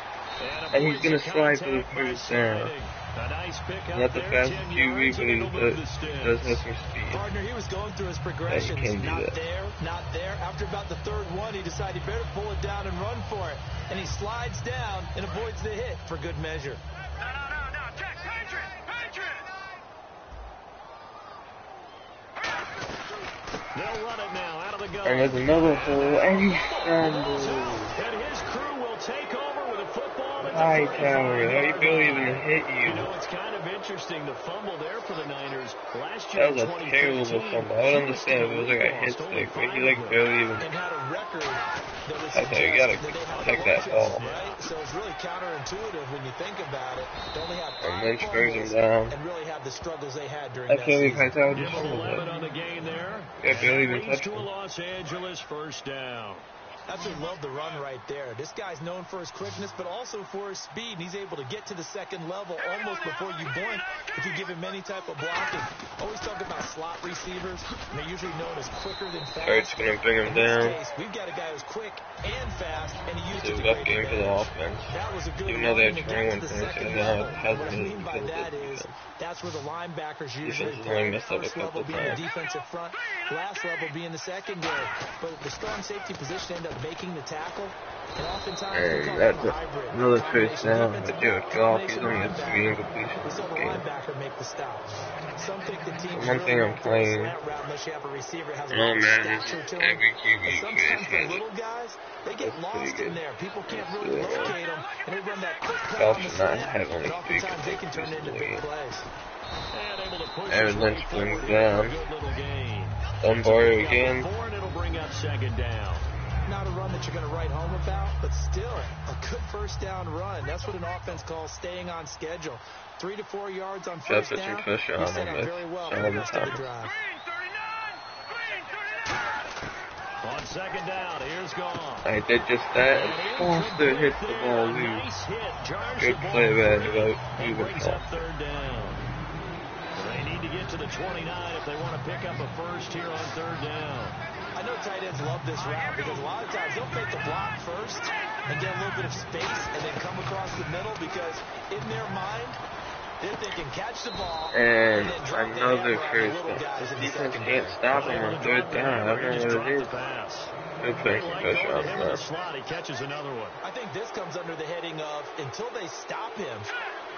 And he's going to slide for the first down.
A nice pick up
Not the
there,
fastest
10
QB,
yards,
but
and
he
it'll move the
does
sticks.
have some speed.
Partner, he was going through his progressions.
Yeah, he can do
not
that.
there, not there. After about the third one, he decided he better pull it down and run for it. And he slides down and avoids the hit for good measure.
No. Check. Patriot. They'll run it now out of the gun.
And there's another hole, and he stumbles.
And his crew will take over with a football at the
Hightower,
35-yard
he barely
line.
even hit
You
you.
know, it's kind of interesting, the fumble there for the Niners. Last year
That was
in
a
2015,
terrible fumble. I would understand if it was like a hit stick, but he like barely even.
And had a record that would
I thought you gotta
suggest that they had
protect
a
that
block
ball.
job, right? So it's really counterintuitive when you think about it. To only have
And
5
Lynch brings him
fumbles
down.
and really have the struggles they had during
I
that
can't believe
season.
Hightower
Give
just
him
fumbled
11
that.
on the gain there.
Yeah, barely even
Leads
touched
to a
him.
Los Angeles first down.
Absolutely love the run right there. This guy's known for his quickness, but also for his speed. And he's able to get to the second level almost before you blink if you give him any type of blocking. Always talk about slot receivers, and they're usually known as quicker than fast.
Start's gonna bring him
In this
down.
case, we've got a guy who's quick and fast, and he used
It's
it
a
to
rough
great
game for the
advantage.
offense.
That was a good
Even though
run,
they
and
have
it got to
21
the
points,
second
and now
level.
it
And
hasn't
what I
been
mean by
because of
that
the
is
defense.
that's where the linebackers usually
Defense has
play.
only messed up a
First
couple
level being the
times.
defensive front, last level being the secondary. But the strong safety position ended up making the tackle. And oftentimes they call
And
that
that's
a hybrid.
another first down.
Defensive
But Jared
back,
Goff, he's
combination
only had 3
linebacker.
incompletions
We saw
this
the
game.
linebacker make the stop. Some think the team's
One
really
thing I'm
won't throw a
playing,
slant route unless you have a receiver has a
I know
lot of
Madden is
stature to him.
every
But
QB
sometimes
face
the
has it.
little guys, they get
That's
lost
pretty
in
good.
there. People can't
Let's
really
do it, man.
locate them, and they run that quick cut
Goff
on the
should not
slant,
have only
and
3
oftentimes they can turn
completions
into
in the
big
game.
plays.
And able to push
Aaron
his way
Lynch brings
forward here for a
down.
good little gain.
Dunbar
Pick up
again.
4, and it'll bring up second down.
Not a run that you're going to write home about, but still a good first down run. That's what an offense calls staying on schedule. 3 to 4 yards on
Gotta
first
put some
down.
pressure
You
on
set
him
up
with
very well for the
Solomon
rest of the
Thomas.
drive.
On second down, here's Goff.
I did just that, and Foster hit the ball loose.
Nice hit. Jars
Good
the ball
play there
free
about
and
moving
brings up
Foster.
third down. They need to get to the 29 if they want to pick up a first here on third down.
I know tight ends love this route because a lot of times they'll fake the block first and get a little bit of space and then come across the middle because in their mind, they're thinking catch the ball
And
then drop the
another
hammer on the
first
little
down.
guys
This
in the
defense
secondary.
can't stop him on third down. I don't know what it is. They're
They
putting some
like
pressure
going
on
to him in the
him.
slot. He catches another one.
I think this comes under the heading of until they stop him,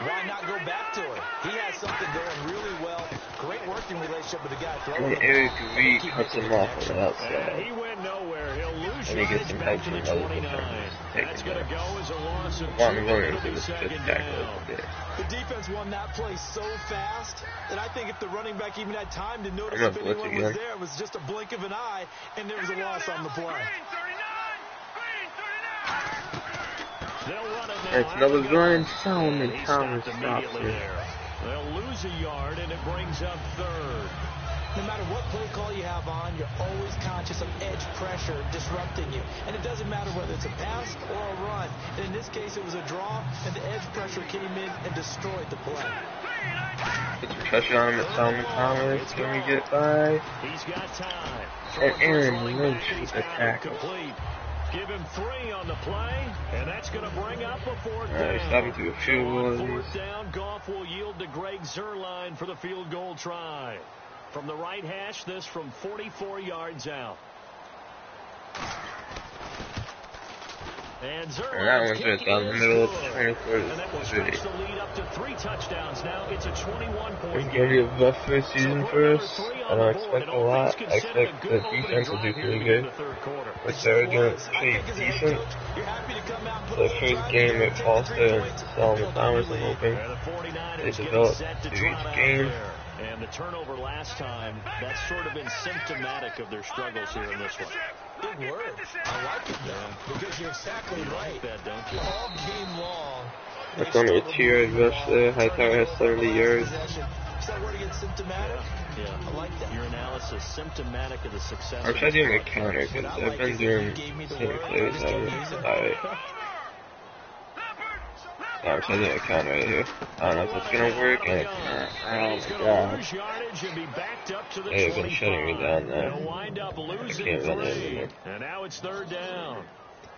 why not go back to it? He has something going really well. Great working relationship with the guy throwing
And
the ball.
Eric Reed
Keep
cuts
making
him
the
off on
connection.
the
And
outside.
he went nowhere. He'll lose
And he gets
yards
some
back
help
to the
from other
29.
defenders.
That's going to go as a loss of 2.
Juan
It'll
Williams
be
is the
second
fifth tackle
down.
of the day.
The defense won that play so fast that I think if the running back even had time to notice
I'm
if
gonna blitz
anyone was
again.
there, it was just a blink of an eye, and there was a loss on the play.
They'll run it now.
And it's another run. Solomon
He
Thomas
stopped
stops
immediately
it.
there. They'll lose a yard, and it brings up third.
No matter what play call you have on, you're always conscious of edge pressure disrupting you. And it doesn't matter whether it's a pass or a run. And in this case, it was a draw, and the edge pressure came in and destroyed the play.
Put some pressure on him at Solomon Thomas. Can we get by?
He's got time.
And Aaron Lynch with the tackle.
Complete. Give him 3 on the play, and that's going to bring up a fourth
Alright,
down.
stop him to a field goal
On
at
fourth
least.
down, Goff will yield to Greg Zuerlein for the field goal try. From the right hash, this from 44 yards out. And
that one's right down the middle of the 24
and that will stretch the lead up to 3 touchdowns. Now it's a 21-point
game. It's going to be a rough first season for us. I don't expect a lot. I expect the defense will do pretty good, which they're doing pretty decent. The first game at Foster and Solomon Thomas, I'm hoping they develop through each game.
And the turnover last time, that's sort of been symptomatic of their struggles here in this one.
Big word. I like it, though, because you're exactly right.
That, don't you?
All game long.
That's only a 2-yard rush there. Hightower has 70 yards.
Is that where it gets symptomatic?
Yeah. I like that. Your analysis, symptomatic of the success.
I'm trying to do a counter because I've been doing same plays alright. I'm trying to do a counter right here. I don't know if it's gonna work, and it's not. Oh my gosh. They've been shutting me down there. I can't run it anymore.
And now it's 3rd down.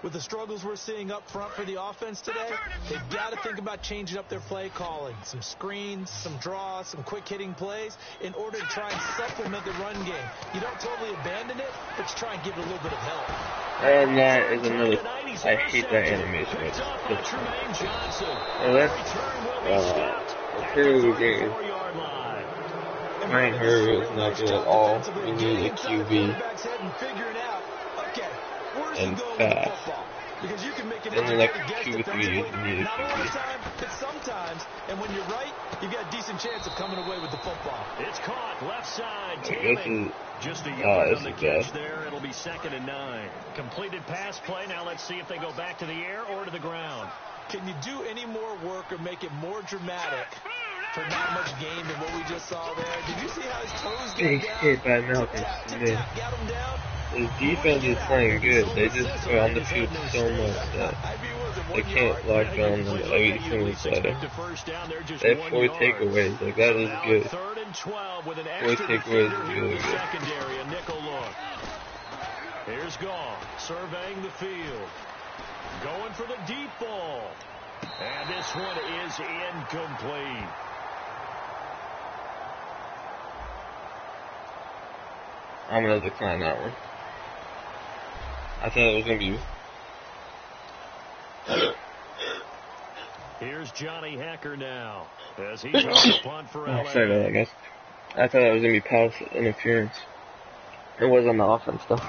With the struggles we're seeing up front for the offense today, they've got to think about changing up their play calling. Some screens, some draws, some quick-hitting plays in order to try and supplement the run game. You don't totally abandon it, but you try and give it a little bit of help.
And that is another... I hate that animation. Oh, that's terrible game. Ryan Hurd is not good at all. We need a QB. And fast. In the next 2 or 3 years, you need a QB.
Sometimes, and when you're right, you've got a decent chance of coming away with the football.
It's caught left side.
This is
just a yard on the catch
bad.
there. It'll be 2nd and 9. Completed pass play. Now let's see if they go back to the air or to the ground.
Can you do any more work or make it more dramatic for not much gain than what we just saw there? Did you see how his toes got
Big
down?
hit by Malcolm Smith.
Got him down.
His defense is playing good. They just are on the field so much that they can't lock down every single play. They have 4 takeaways. Like, that is good.
3rd and 12 with an
4 takeaways is really good.
Secondary, a nickel look. Here's Goff surveying the field. Going for the deep ball. And this one is incomplete.
I'm going to decline that one. I thought it was going to be...
Here's Johnny Hacker now. As he takes the punt for LA.
Sorry about that, guys. I thought it was going to be pass interference. It was on the offense, though.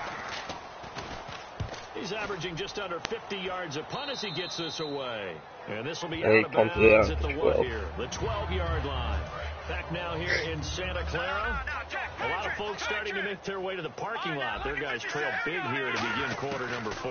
He's averaging just under 50 yards a punt as he gets this away. And this will be
He
out of
pumped it
bounds
out
at the
to
1
12.
here. The 12-yard line. Back now here in Santa Clara. A lot of folks starting to make their way to the parking lot. Their guys trail big here to begin quarter number 4.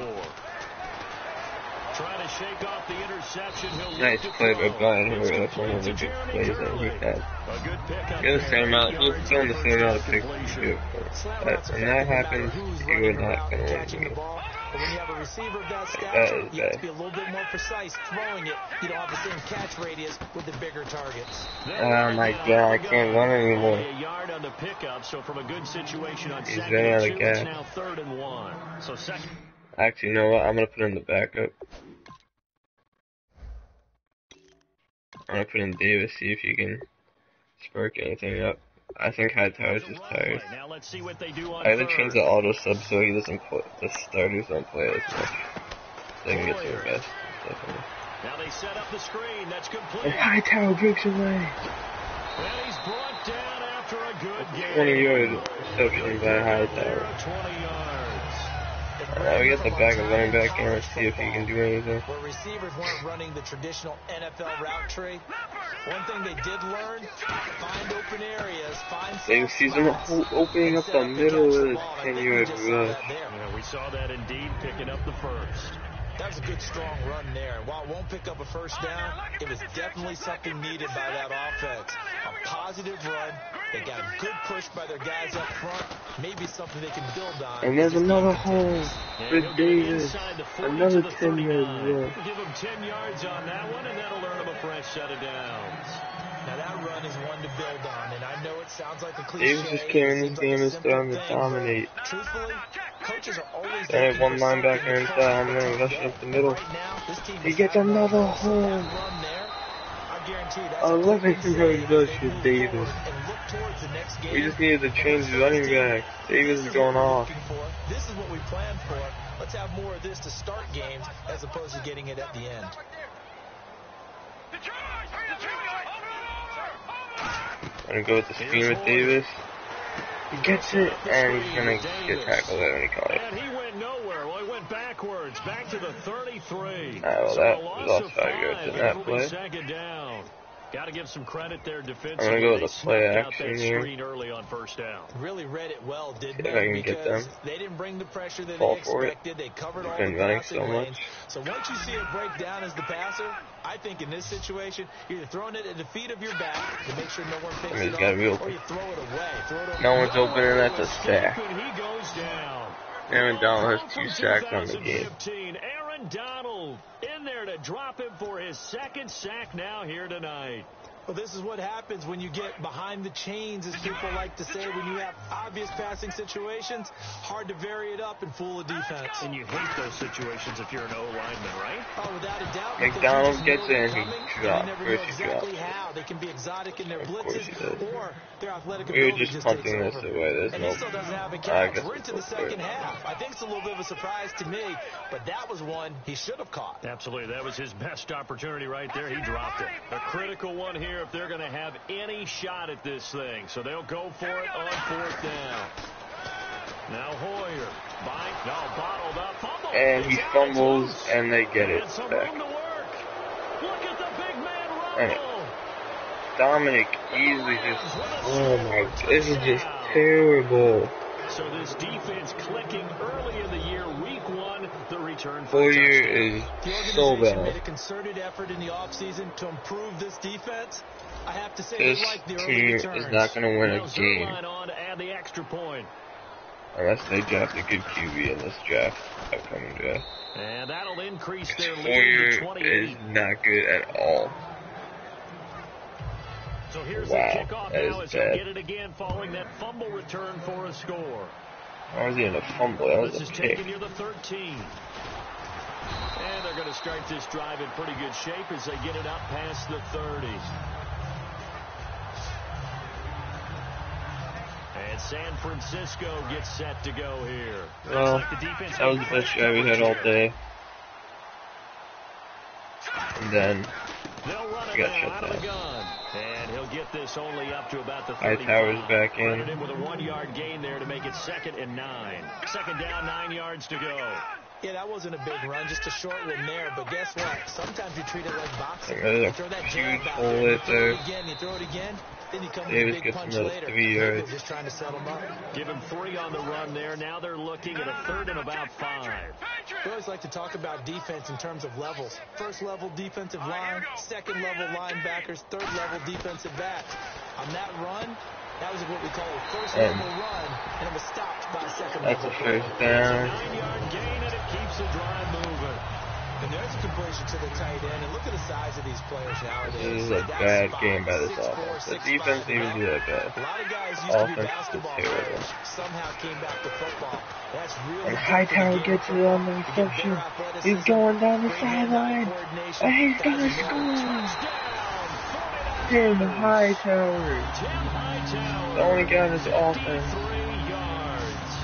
Trying to shake off the interception.
Nice play by Brian Hurd. That's one of the big plays that he had. Get the same amount, just throwing the same amount of picks. When that happens, you're not going to win the game.
But when you have a receiver of that stature, you have to be a little bit more precise throwing it. You don't have the same catch radius with the bigger targets.
Oh my god, I can't run anymore.
A yard on the pickup, so from a good situation on
He's
2nd
running out
and
of
2, it's
gas.
now 3rd and 1. So second.
Actually, you know what? I'm going to put in the backup. I'm going to put in Davis, see if he can spark anything up. I think Hightower's just tired.
Now let's see what they do on
I had to change the auto sub so he doesn't play, the starters don't play as much. They can get to the best. Definitely.
Now they set up the screen. That's complete.
And Hightower breaks away.
And he's brought down after a good game.
20-yard reception by Hightower.
20 yards.
Now we got the back of running back in. Let's see if he can do anything.
Where receivers weren't running the traditional NFL route tree, one thing they did learn, find open areas, find
They see them opening up the middle of the 10-yard rush.
Yeah, we saw that indeed, picking up the first.
That was a good, strong run there. While it won't pick up a first down, it was definitely something needed by that offense. A positive run. They got a good push by their guys up front. Maybe something they can build on.
And there's another hole for Davis. Another 10-yard run.
Give him 10 yards on that one, and that'll earn him a fresh set of downs.
Now that run is one to build on, and I know it sounds like a cliche.
Davis just came in this game and starting to dominate.
Truthfully, coaches are always
They have one linebacker inside. I'm going to rush up the middle. He gets another hole. 11-yard rush for Davis. We just needed to change the running back. Davis is going off.
This is what we planned for. Let's have more of this to start games as opposed to getting it at the end.
I'm going to go with the screen with Davis. He gets it, and he's going to get tackled when he caught it.
And he went nowhere. Well, he went backwards, back to the 33.
Well, that was also 5 yards in that play.
Second down. Got to give some credit there defensively.
I'm going to go with the play action here.
Early on first down.
Really read it well, didn't
See if
they?
I can get them.
They didn't bring the pressure that
Fall
they
for
expected. They covered all
been
the
running
passing
so
lanes.
much.
So once you see it break down as the passer, I think in this situation, you're either throwing it at the feet of your back to make sure no one picks it up, or you throw it away.
No one's open, and that's a sack.
He goes down.
Aaron Donald has 2 sacks on the game.
Aaron Donald in there to drop him for his second sack now here tonight.
Well, this is what happens when you get behind the chains, as people like to say. When you have obvious passing situations, hard to vary it up and fool a defense.
And you hate those situations if you're an O-lineman, right?
Oh, without a doubt.
McDonald gets in, he drops.
never know exactly how. They can be exotic in their blitzes, or their athletic
We were
ability
just punting this away. There's
and
no.
he still doesn't have a catch. We're into the second half. I think it's a little bit of a surprise to me, but that was one he should have caught.
Absolutely. That was his best opportunity right there. He dropped it. A critical one here if they're going to have any shot at this thing. So they'll go for it on fourth down. Now Hoyer. Bottled up. Fumble.
And he fumbles, and they get it
some
back.
room to work. Look at the big man rumble.
Dominic easily just, oh my, this is just terrible.
So this defense clicking early in the year, week 1, the return for
Hoyer is so bad.
Made a concerted effort in the offseason to improve this defense. I have to say,
this
they like the early
team
returns.
is not going to win a game
on to add the extra point.
unless they draft a good QB in this draft, upcoming draft.
And that'll increase their lead
Hoyer
to 28.
is not good at all.
So here's
Wow,
the kickoff
that
now
is
as he'll
bad.
get it again following that fumble return for a score.
How was he in a fumble? That was
This
a
is
pick.
taking you the 13. And they're going to start this drive in pretty good shape as they get it up past the 30. And San Francisco gets set to go here.
Well,
Looks like the defense
that was the best drive we had all day. And then
they'll run it
got
now
shut
out of the
down.
gun. And he'll get this only up to about the 35.
Hightower's back in.
Run it in with a 1-yard gain there to make it 2nd and 9. Second down, 9 yards to go.
Yeah, that wasn't a big run, just a short one there. But guess what? Sometimes you treat it like boxing.
There's
You
a
throw that
huge
jab out
hole
there, you
right
throw
there.
it again, you throw it again. Then you come
Davis
with a big
gets
punch
another
later.
3 yards.
They're just trying to settle him up.
Give him 3 on the run there. Now they're looking at a 3rd and about 5.
We always like to talk about defense in terms of levels. First level defensive line, second level linebackers, third level defensive backs. On that run, that was what we call a first level run, and it was stopped by a second
That's
level.
a first down.
9-yard gain, and it keeps the drive moving.
And there's a conversion to the tight end. And look at the size of these players nowadays.
This is a bad game by this offense. The defense didn't even do that bad.
A lot of guys used to be
Offense
basketball
is terrible.
players. Somehow came back to football. That's really
And Hightower gets it on the reception. He's going down the sideline. And he's going to score. Tim Hightower. The only guy in this offense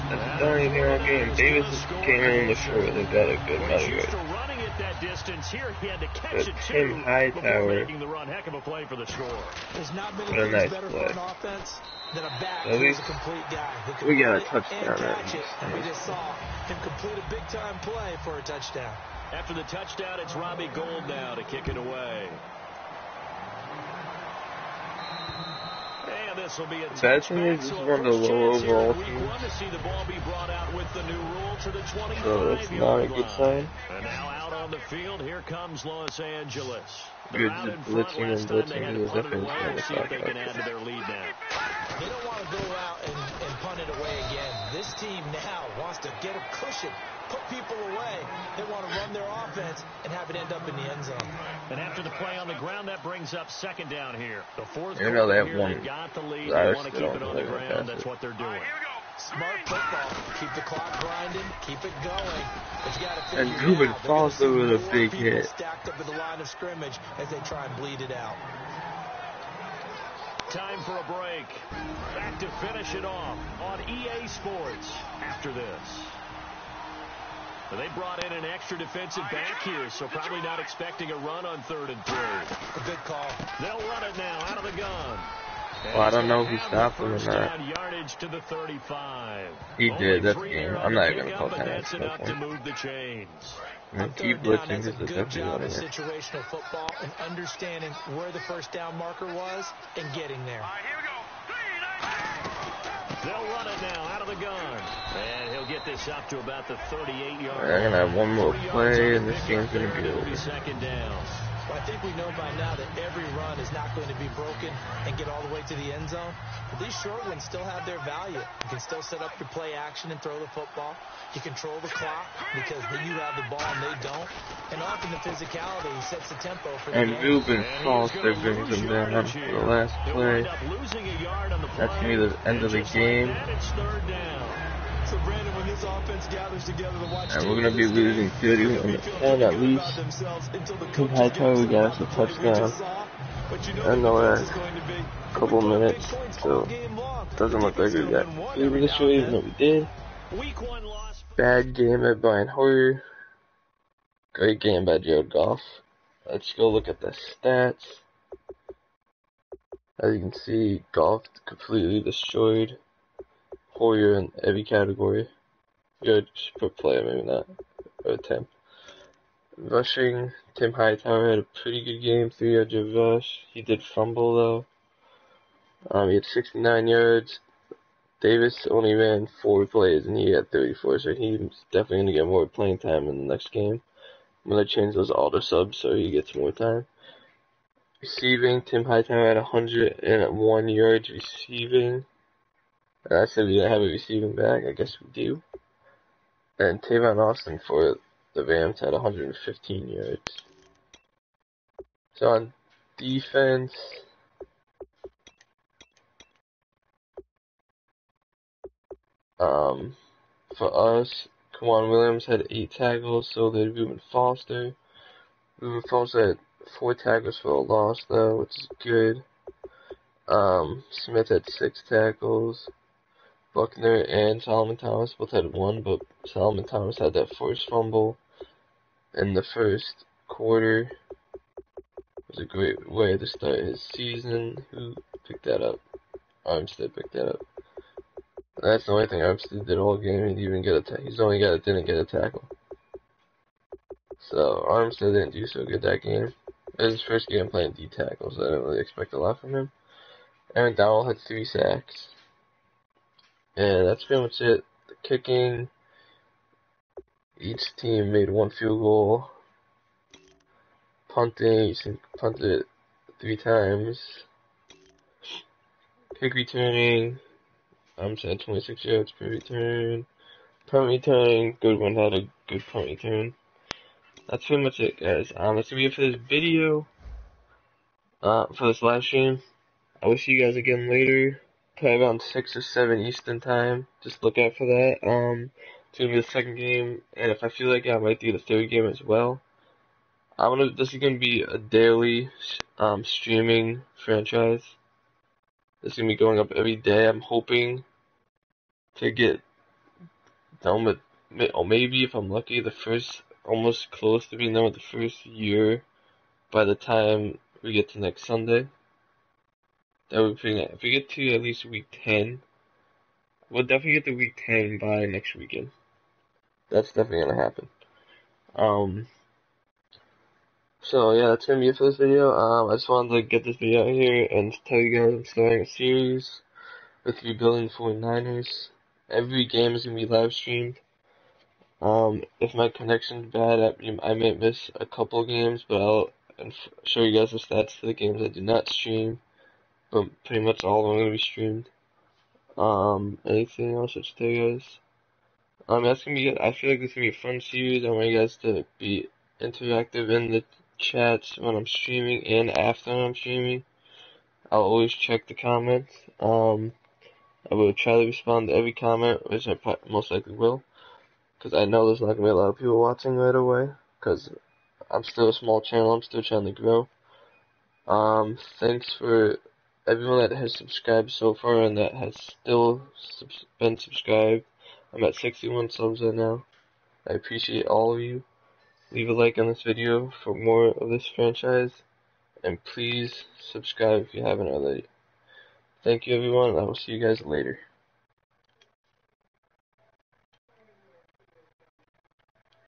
that's done anything all game. Davis came in the short. They got a good measure.
Here he had to catch
But
it
Tim
too
Hightower,
making the run. Heck of a play for the score.
There's not many
what a
things
nice
better
play.
for an offense than a back
At
who's
least
a complete guy. Who can
we got a
run it
touchdown
and
at
catch it.
least.
And we just saw him complete a big-time play for a touchdown.
After the touchdown, it's Robbie Gould now to kick it away. And this will be a
Bad thing is, this is one of the low overall teams. So that's not a good sign.
And now out on the field, here comes Los Angeles.
Good blitzing and blitzing is a difference in the
See if they can add
offense.
to their lead now.
They don't want to go out and punt it away again. This team now wants to get a cushion, put people away. They want to run their offense and have it end up in the end zone.
And after the play on the ground, that brings up 2nd down here. The 4th
You know they have
quarter
one.
here, they got the lead.
I
They want to
still
keep it on the
don't
ground.
pass
That's
it.
what they're doing.
Smart football. Keep the clock grinding. Keep it going. But you got to figure
And Ruben
now, they're
falls
gonna see
through with a
more
big
people
hit.
stacked up at the line of scrimmage as they try and bleed it out.
Time for a break. Back to finish it off on EA Sports after this. They brought in an extra defensive back here, so probably not expecting a run on 3rd and 3.
A good call.
They'll run it now out of the gun.
Well, I don't know if he stopped him or not.
Yardage to the 35.
He did, that's the game. I'm not even going to call time.
That's enough to move the chains.
And keep blitzing,
That's a
because it's
good
definitely
job
running
of
it.
situational football and understanding where the first down marker was and getting there.
All right, here we go. They'll run it now out of the gun. And he'll get this up to about the 38-yard line.
They're going to have one more play, and this game's going to be over.
Second down.
Well, I think we know by now that every run is not going to be broken and get all the way to the end zone. But these short ones still have their value. You can still set up your play action and throw the football. You control the clock because you have the ball and they don't. And often the physicality sets the tempo for the
And
game.
Ruben Foster brings him down for the last play. That's going to be the end of the game.
So Brandon, when this offense gathers together to watch,
And we're going to be losing 31-10 at least. Tim Hightower got us a touchdown in the last couple minutes, so it doesn't look like we got favor this way, even though we did. Bad game by Brian Hoyer. Great game by Jared Goff. Let's go look at the stats. As you can see, Goff completely destroyed Hoyer in every category. Good per player, maybe not. Or attempt. Rushing, Tim Hightower had a pretty good game, 3 yards of rush. He did fumble though. He had 69 yards. Davis only ran 4 plays and he had 34, so he's definitely going to get more playing time in the next game. I'm going to change those auto subs so he gets more time. Receiving, Tim Hightower had 101 yards receiving. And I said we didn't have a receiving back. I guess we do. And Tavon Austin for the Rams had 115 yards. So on defense, for us, Kwan Williams had 8 tackles, so did Ruben Foster. Ruben Foster had 4 tackles for a loss though, which is good. Smith had 6 tackles. Buckner and Solomon Thomas both had 1, but Solomon Thomas had that first fumble in the first quarter. It was a great way to start his season. Who picked that up? Armstead picked that up. That's the only thing Armstead did all game. He didn't even get a he's the only guy that didn't get a tackle. So Armstead didn't do so good that game. It was his first game playing D tackle, so I didn't really expect a lot from him. Aaron Donald had 3 sacks. And that's pretty much it. The kicking, each team made 1 field goal. Punting, you can punt it 3 times. Kick returning, I'm saying 26 yards per return. Punt returning, good one had a good punt return. That's pretty much it, guys. That's gonna be it for this video. For this live stream. I will see you guys again later. Probably around 6 or 7 Eastern time. Just look out for that. It's gonna be the second game, and if I feel like it, I might do the third game as well. This is gonna be a daily streaming franchise. This is gonna be going up every day. I'm hoping to get done with, or maybe if I'm lucky, the first, almost close to being done with the first year by the time we get to next Sunday. That would be pretty nice. If we get to at least week 10, we'll definitely get to week 10 by next weekend. That's definitely gonna happen. So yeah, that's gonna be it for this video. I just wanted to get this video out here and tell you guys I'm starting a series with rebuilding the 49ers. Every game is gonna be live streamed. If my connection's bad, I might miss a couple games, but I'll show you guys the stats for the games I do not stream. But pretty much all of them are gonna be streamed. Anything else I should tell you guys? That's gonna be it. I feel like this is gonna be a fun series. I want you guys to be interactive in the chats when I'm streaming and after I'm streaming. I'll always check the comments. I will try to respond to every comment, which I most likely will, because I know there's not gonna be a lot of people watching right away, because I'm still a small channel. I'm still trying to grow. Thanks for everyone that has subscribed so far and that has still been subscribed. I'm at 61 subs right now. I appreciate all of you. Leave a like on this video for more of this franchise, and please subscribe if you haven't already. Thank you everyone, and I will see you guys later.